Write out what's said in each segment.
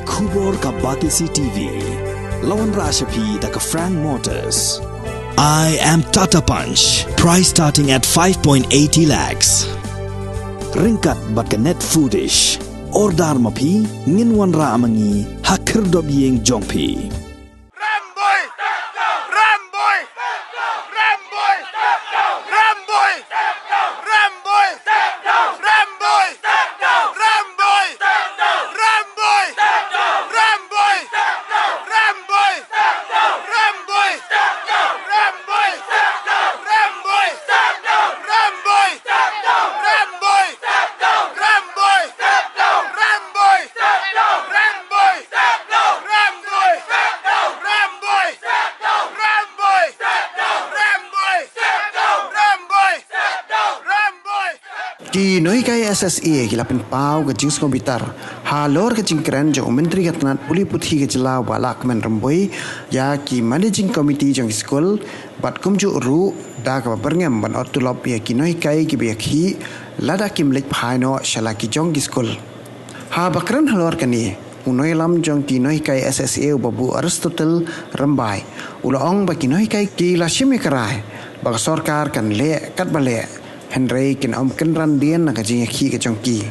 Kubor ka Batisi TV. Lawan Rashapi da ka Frank Motors. I am Tata Punch. Price starting at 5.80 lakhs. Ringkat bat ka Net Foodish. Ordar mapi nginwan ra amangi hakir dob yeng jongpi. Ki noi kai SSA ki lapin pau ke jings komputer halor ke jingkran jo menteri katnat puli puthi ke jela wala kemen remboi ya ki managing committee jong school bat kumju ru da ka berngam ban ortulop ya ki noi kai ki be khi lada kim lek phaino shala ki jong school ha bakran halor kani unoi lam jong ki noi kai SSA babu Aristotle Rambai ulaong ba ki noi kai ki la shime karai ba sarkar kan le kat bale Henry kin om kenran dian na kajing khi ke chongki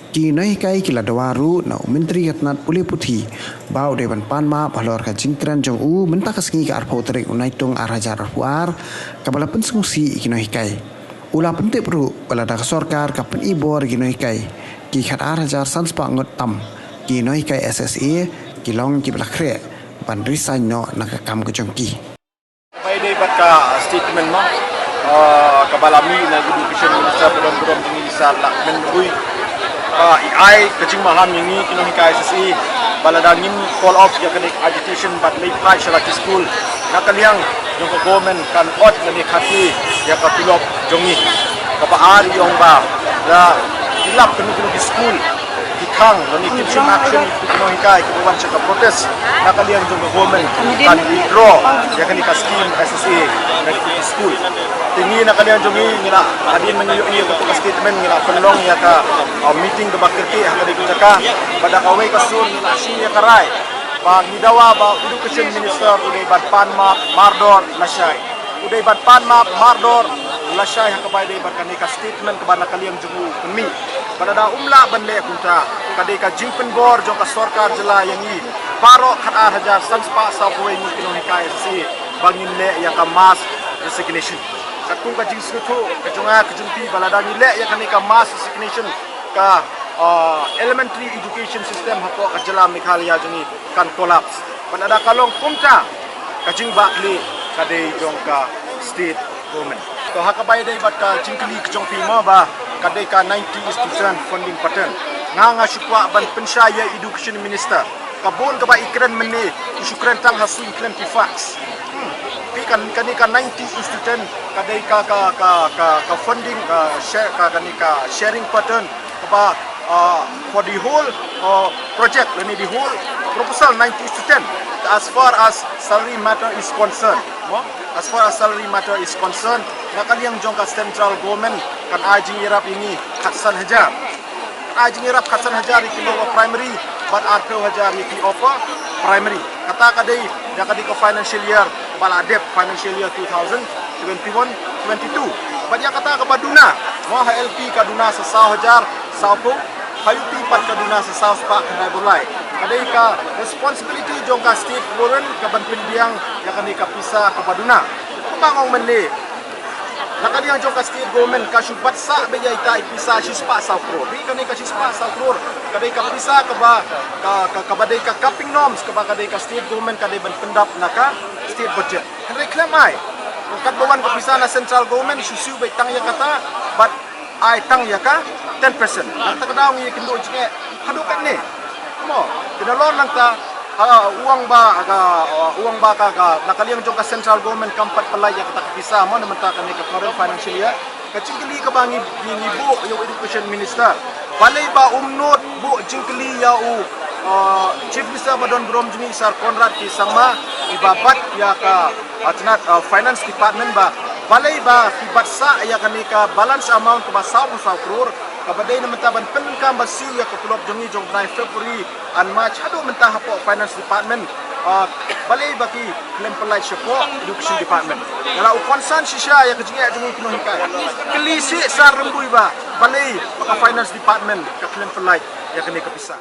ki noi kai ki ladawaru na menteri katnat puli puthi bau de ban pan ma balor ka jingtran jong u menta kasngi ka arpo trek unai tung arajar arpuar kabala pensungsi ki noi kai ula pente pru bala da sarkar ka pen ibor ki noi kai ki khat arajar sanspa ngot tam ki noi kai SSA ki long ki bala khre ban resign no na ka kam ke chongki pai dei bat ka statement no kabalami na education minister belum ini sar la menui ai kecing maham ini kino hikai SSA baladangin call off ya kan agitation but lay pai shalaki school nakaliang yung government kan ot na ni khati ya ka pilop jongi kapaar yung ba da ilap kino school hikang ni kitchen action kino hikai kawan sa protest nakaliang yung government kan withdraw ya kan ka scheme SSA na school tinggi nak kalian jongi ngila adin menyo iya ko statement ngila penlong ya ka meeting ke bakirti ha kadi jaka pada kawai kasun ngila siya karai ba gidawa ba education minister uday badpan ma mardor lashay uday badpan ma mardor lashay ha kabay day barkani ka statement ke bana kalian jongu kemi pada da umla banle kunta kadi ka jingpen bor jong ka sarkar jela yang i paro khat hajar sanspa sa kuai ni kino hikai si bangin le ya ka mass resignation katung ka jings tu kejunga kejumpi baladang ile ya kani ka mass resignation ka elementary education system hapo ka jela Meghalaya juni kan collapse pada kalong kumta kajing bakli kadai jong ka state government to hakabai dai bat ka jingkli kejumpi mo ba kadai ka 90% funding pattern nga syukwa ban pensyaya education minister kabun ka ba ikran meni isyukran tang hasu iklan fax kan 90 student kadai ka funding share ka sharing pattern ba for the whole project leni the whole proposal 90 student as far as salary matter is concerned nakaliang jong ka central government kan ajing irap ini khatsan hajar iki lo primary but arto hajar iki offer primary kata kadai ya kadai ka financial year baladep financial year 2021-22 badia kata ka baduna mo HLP kaduna sa 1,000 sapo hayuti pat kaduna sa South Park na bulai kadai ka responsibility jong ka state government ka banpindiang ya kadai ka pisa ka baduna pangong menle nakaliang jong ka state government ka syubat sa beja ita ipisa sispa sa pro di kanai ka sispa sa pro kadai ka pisa ka ba ka badai ka capping norms ka ba kadai ka state government kadai banpendap naka state budget reklam ai kat bawan ka pisa na central government susu be tang ya kata but ai tang ya ka 10% nak daw ngi kindo jike hadukan ni mo tinalon lang ta uang ba ka nakaliang jong ka central government kampat palay ya kata pisa mo naman ta kanai ka current financial year kacingkili ka bangi bu yung education minister balay ba umnot bu jingkili ya Chief Minister Madon Brom Juni Sar Conrad ki sangma ibabat ya ka atnat finance department ba balay ba kibat sa ya kanika balance amount ka ba 1,000 crore kabadai na mentaban penkam basiu ya ke pelop jongi jong bulan Februari an March hado mentah hapo finance department balai bagi claim pelai support education department kalau concern sisya ya ke jingi jongi kino hikai kelisi sar rembui ba balai baka finance department ke claim pelai ya kene kepisah